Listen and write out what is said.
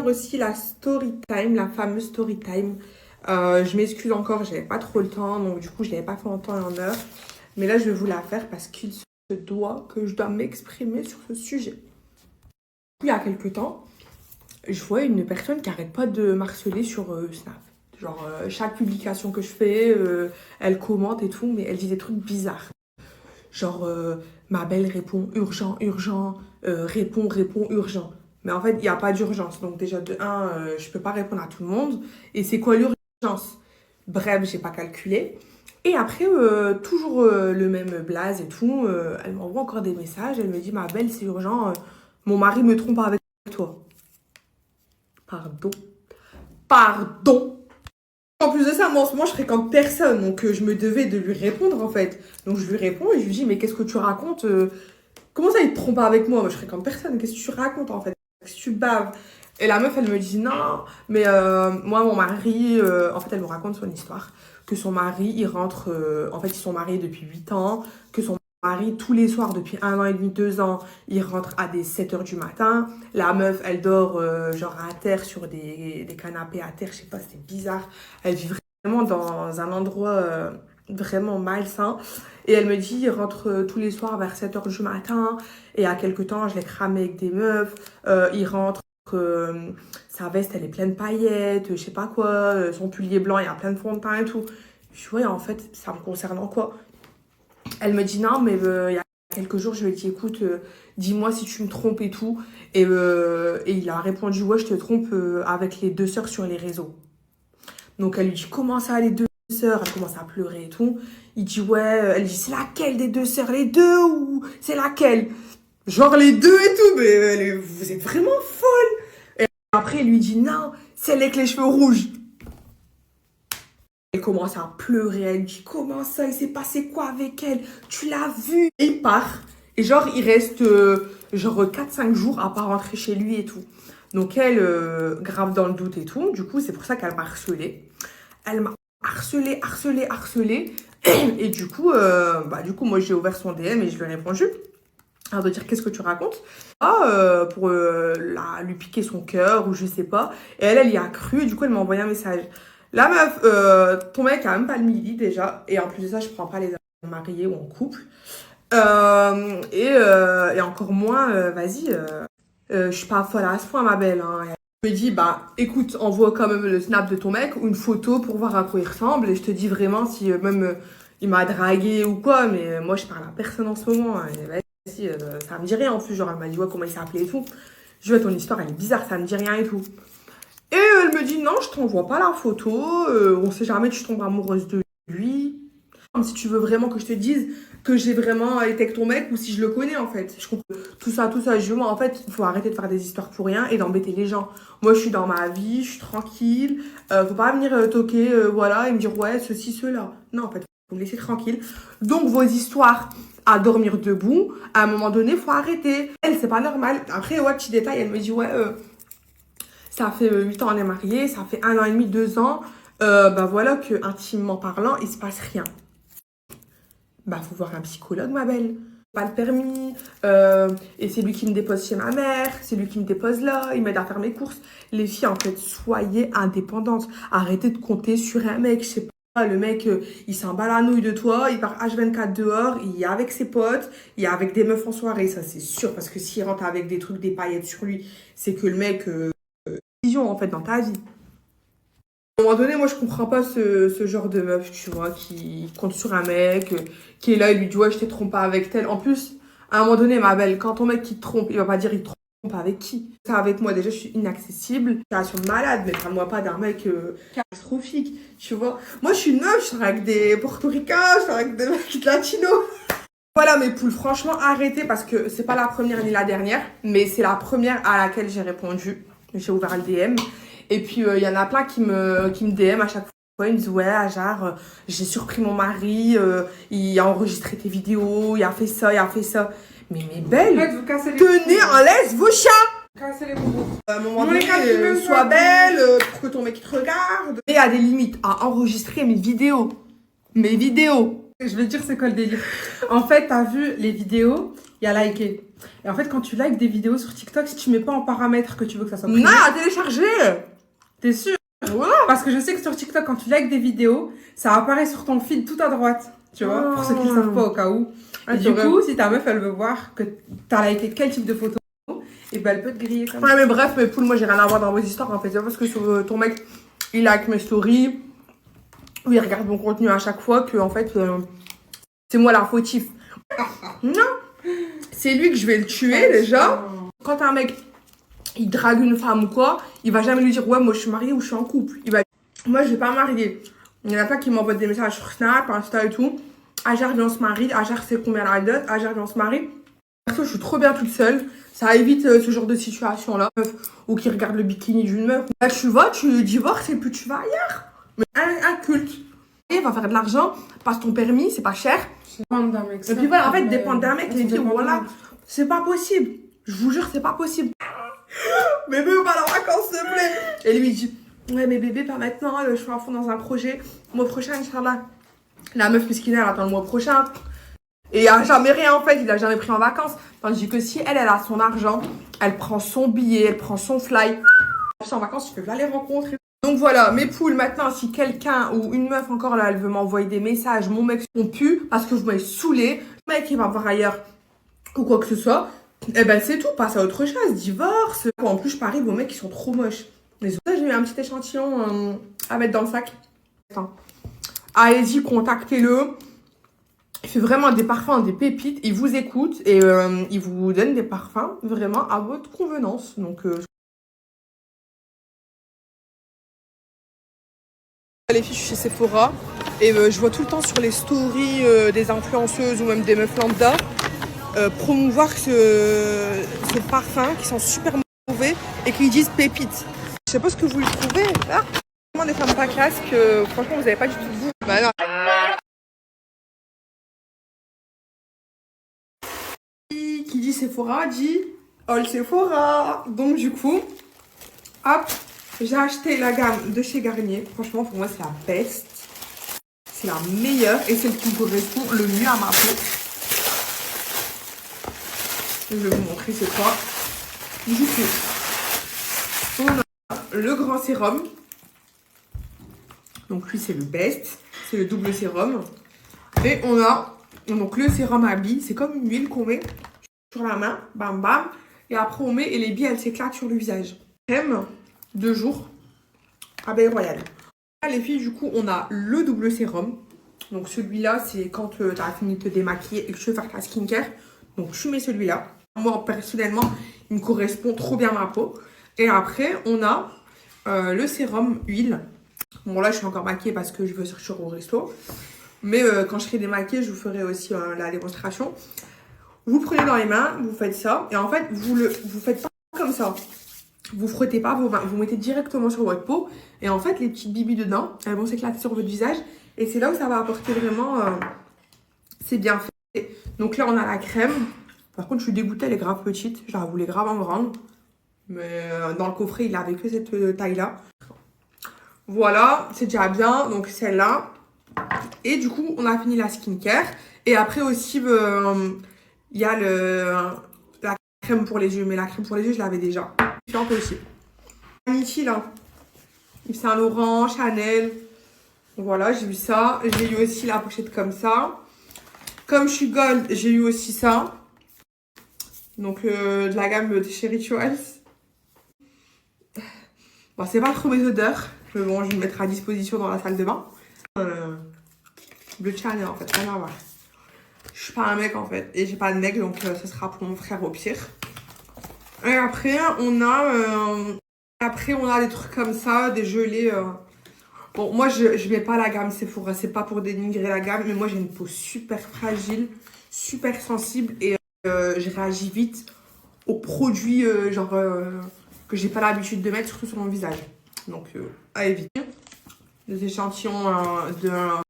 Aussi la story time, la fameuse story time. Je m'excuse encore, j'avais pas trop le temps, donc du coup je l'avais pas fait en temps et en heure. Mais là je vais vous la faire parce qu'il se doit que je dois m'exprimer sur ce sujet. Il y a quelques temps, je vois une personne qui arrête pas de m'harceler sur Snap. Genre chaque publication que je fais, elle commente et tout, mais elle dit des trucs bizarres. Genre ma belle répond urgent, urgent, répond, urgent. Mais en fait, il n'y a pas d'urgence. Donc déjà, de un, je peux pas répondre à tout le monde. Et c'est quoi l'urgence? Bref, j'ai pas calculé. Et après, toujours le même blaze et tout. Elle m'envoie encore des messages. Elle me dit, ma belle, c'est urgent. Mon mari me trompe avec toi. Pardon. Pardon. En plus de ça, moi en ce moment, je fréquente personne. Donc je me devais de lui répondre en fait. Donc je lui réponds et je lui dis, mais qu'est-ce que tu racontes? Comment ça, il te trompe pas avec moi? Moi, je fréquente personne. Qu'est-ce que tu racontes en fait? Qu'est-ce que tu baves? Et la meuf, elle me dit non, mais moi, mon mari, en fait, elle me raconte son histoire. Que son mari, il rentre, en fait, ils sont mariés depuis 8 ans. Que son mari, tous les soirs, depuis 1 an et demi, 2 ans, il rentre à des 7 h du matin. La meuf, elle dort genre à terre sur des canapés à terre, je sais pas, c'était bizarre. Elle vit vraiment dans un endroit vraiment malsain. Et elle me dit, il rentre tous les soirs vers 7 h du matin. Et à quelque temps, je l'ai cramé avec des meufs. Il rentre, sa veste, elle est pleine de paillettes, je sais pas quoi. Son pull est blanc, il y a plein de fond de teint et tout. Je dis, ouais, en fait, ça me concerne en quoi? Elle me dit, non, mais il y a quelques jours, je lui ai dit, écoute, dis-moi si tu me trompes et tout. Et il a répondu, ouais, je te trompe avec les 2 sœurs sur les réseaux. Donc elle lui dit, comment ça, les 2 sœurs? Elle commence à pleurer et tout. Il dit, ouais, elle dit, c'est laquelle des 2 sœurs? Les deux ou c'est laquelle? Genre les deux et tout, mais vous êtes vraiment folle. Et après, il lui dit, non, celle avec les cheveux rouges. Elle commence à pleurer, elle dit, comment ça, il s'est passé quoi avec elle? Tu l'as vue? Et il part. Et genre, il reste genre 4-5 jours à pas rentrer chez lui et tout. Donc elle, grave dans le doute et tout. Du coup, c'est pour ça qu'elle m'a harcelée. Elle m'a harcelée. Et du coup, moi, j'ai ouvert son DM et je lui ai répondu. Alors de dire, qu'est-ce que tu racontes? Pour lui piquer son cœur ou je sais pas. Et elle y a cru et du coup, elle m'a envoyé un message. La meuf, ton mec a même pas le midi déjà. Et en plus de ça, je prends pas les hommes mariés ou en couple. Et encore moins, vas-y, je suis pas folle à ce point, ma belle. Hein. Elle me dit, bah écoute, envoie quand même le snap de ton mec ou une photo pour voir à quoi il ressemble. Et je te dis vraiment si même il m'a dragué ou quoi. Mais moi, je parle à personne en ce moment. Hein. Et vas-y, ça me dit rien en plus. Genre, elle m'a dit, ouais, comment il s'appelait et tout. Je dis, ouais, ton histoire, elle est bizarre, ça me dit rien et tout. Et elle me dit, non, je t'envoie pas la photo. On sait jamais, tu tombes amoureuse de lui. Comme si tu veux vraiment que je te dise que j'ai vraiment été avec ton mec ou si je le connais en fait. Je comprends tout ça. Je dis, moi en fait, il faut arrêter de faire des histoires pour rien et d'embêter les gens. Moi, je suis dans ma vie, je suis tranquille. Faut pas venir toquer, voilà, et me dire, ouais, ceci, cela. Non, en fait, faut me laisser tranquille. Donc, vos histoires à dormir debout, à un moment donné, faut arrêter. Elle, c'est pas normal. Après, ouais, petit détail, elle me dit, ouais, ça fait 8 ans, on est mariés, ça fait 1 an et demi, 2 ans. Voilà que, intimement parlant, il se passe rien. Bah, faut voir un psychologue, ma belle. Pas le permis, et c'est lui qui me dépose chez ma mère, c'est lui qui me dépose là, il m'aide à faire mes courses. Les filles, en fait, soyez indépendantes. Arrêtez de compter sur un mec, je sais pas, le mec, il s'en bat la nouille de toi, il part H24 dehors, il est avec ses potes, il est avec des meufs en soirée, ça c'est sûr, parce que s'il rentre avec des trucs, des paillettes sur lui, c'est que le mec, vision en fait dans ta vie. À un moment donné, moi, je comprends pas ce genre de meuf, tu vois, qui compte sur un mec, qui est là, il lui dit, ouais, je t'ai trompé avec tel. En plus, à un moment donné, ma belle, quand ton mec qui te trompe, il va pas dire, il te trompe avec qui? Ça, avec moi, déjà, je suis inaccessible. Création de malade, mais parle-moi pas d'un mec catastrophique, tu vois. Moi, je suis une meuf, je sors avec des portoricains, je sors avec des mecs latinos. Voilà, mes poules, franchement, arrêtez, parce que c'est pas la première ni la dernière, mais c'est la première à laquelle j'ai répondu. J'ai ouvert le DM. Et puis, il y en a plein qui me DM à chaque fois. Ils me disent, ouais, Ajar, j'ai surpris mon mari, il a enregistré tes vidéos, il a fait ça, il a fait ça. Mais mes belles, tenez en laisse vos chats! Cassez les bonbons. À un moment donné, sois belle, pour que ton mec te regarde. Et à des limites, à enregistrer mes vidéos. Mes vidéos. Je vais te dire c'est quoi le délire. En fait, t'as vu les vidéos, il y a liké. Et en fait, quand tu likes des vidéos sur TikTok, si tu mets pas en paramètre que tu veux que ça soit privé, Non, à télécharger. t'es sûr? Voilà. Parce que je sais que sur TikTok, quand tu likes des vidéos, ça apparaît sur ton feed tout à droite. Tu vois, pour ceux qui ne savent pas au cas où. Ah, Et du coup, si ta meuf, elle veut voir que t'as liké quel type de photo, et ben elle peut te griller comme ça. Ouais, mais bref, mais poule, moi j'ai rien à voir dans vos histoires en fait. C'est pas parce que ton mec il like mes stories ou il regarde mon contenu à chaque fois que en fait c'est moi la fautif. Non, c'est lui que je vais le tuer déjà. Quand un mec il drague une femme ou quoi, il va jamais lui dire ouais, moi je suis mariée ou je suis en couple. Il va moi je vais pas marier. Il y en a pas qui m'envoient des messages sur Snap, Insta et tout. Ajar viens on se marie, Ajar c'est combien la dot, Ajar viens on se marie. Perso, je suis trop bien toute seule. Ça évite ce genre de situation-là. Ou qui regarde le bikini d'une meuf. Là, tu vas, tu divorces et puis tu vas ailleurs. Mais un culte. Et va faire de l'argent, passe ton permis, c'est pas cher. Dépendre d'un mec. Et puis voilà, en fait, dépendre d'un mec, Ouais, et dire dépend voilà, d'un mec. c'est pas possible. Je vous jure, c'est pas possible. Bébé, on va en vacances, s'il te plaît. Et lui, il dit ouais, mais bébé, pas maintenant. Je suis à fond dans un projet. Le mois prochain, Inch'Allah. La meuf miskine, elle attend le mois prochain. Et il a jamais rien en fait, il a jamais pris en vacances. Tandis que si elle a son argent, elle prend son billet, elle prend son fly. En vacances, tu peux pas les rencontrer. Donc voilà, mes poules, maintenant, si quelqu'un ou une meuf encore là, elle veut m'envoyer des messages, mon mec son pu parce que je m'ai saoulé, le mec il va voir ailleurs ou quoi que ce soit, et ben c'est tout, passe à autre chose, divorce. En plus, je parie, vos mecs ils sont trop moches. Mais ça, j'ai mis un petit échantillon à mettre dans le sac. Enfin, allez-y, contactez-le. Il fait vraiment des parfums, des pépites. Il vous écoute et il vous donne des parfums vraiment à votre convenance. Donc, les filles, je suis chez Sephora et je vois tout le temps sur les stories des influenceuses ou même des meufs lambda promouvoir ce parfum qui sent super mauvais et qui disent pépites. Je sais pas ce que vous le trouvez là. Vraiment des femmes pas classe que franchement vous avez pas du tout de goût. Bah non. Qui dit Sephora dit All Sephora. Donc du coup, hop, j'ai acheté la gamme de chez Garnier. Franchement, pour moi, c'est la best. C'est la meilleure et celle qui correspond le mieux à ma peau. Je vais vous montrer c'est quoi. Du coup, on a le grand sérum. Donc lui, c'est le best. C'est le double sérum. Et on a donc le sérum à billes. C'est comme une huile qu'on met sur la main. Bam, bam. Et après, on met et les billes, elles s'éclatent sur le visage. Crème de jour. Abeille royale. Là, les filles, du coup, on a le double sérum. Donc celui-là, c'est quand tu as fini de te démaquiller et que tu veux faire ta skincare. Donc tu mets celui-là. Moi, personnellement, il me correspond trop bien à ma peau. Et après, on a le sérum huile. Bon, là, je suis encore maquillée parce que je veux sortir au resto. Mais quand je serai démaquillée, je vous ferai aussi la démonstration. Vous le prenez dans les mains, vous faites ça. Et en fait, vous faites pas comme ça. Vous frottez pas vos mains. Vous mettez directement sur votre peau. Et en fait, les petites bibis dedans, elles vont s'éclater sur votre visage. Et c'est là où ça va apporter vraiment... c'est bien fait. Donc là, on a la crème. Par contre, je suis dégoûtée, elle est grave petite. Je la voulais grave en grande. Mais dans le coffret, il avait que cette taille-là. Voilà, c'est déjà bien. Donc celle-là. Et du coup, on a fini la skincare. Et après aussi, il y a la crème pour les yeux. Mais la crème pour les yeux, je l'avais déjà. Différente aussi. Vanity, là. Yves Saint Laurent, Chanel. Voilà, j'ai eu ça. J'ai eu aussi la pochette comme ça. Comme je suis gold, j'ai eu aussi ça. Donc, de la gamme de chez Rituals. Bon, c'est pas trop mes odeurs. Mais bon, je vais le mettre à disposition dans la salle de bain. Le Chanel, en fait, rien à voir. Je suis pas un mec, en fait. Et j'ai pas de mec, donc ce sera pour mon frère au pire. Et après, on a des trucs comme ça, des gelées. Bon, moi, je mets pas la gamme Sephora. C'est pas pour dénigrer la gamme. Mais moi, j'ai une peau super fragile, super sensible. Et je réagis vite aux produits que j'ai pas l'habitude de mettre, surtout sur mon visage. Donc, à éviter. Des échantillons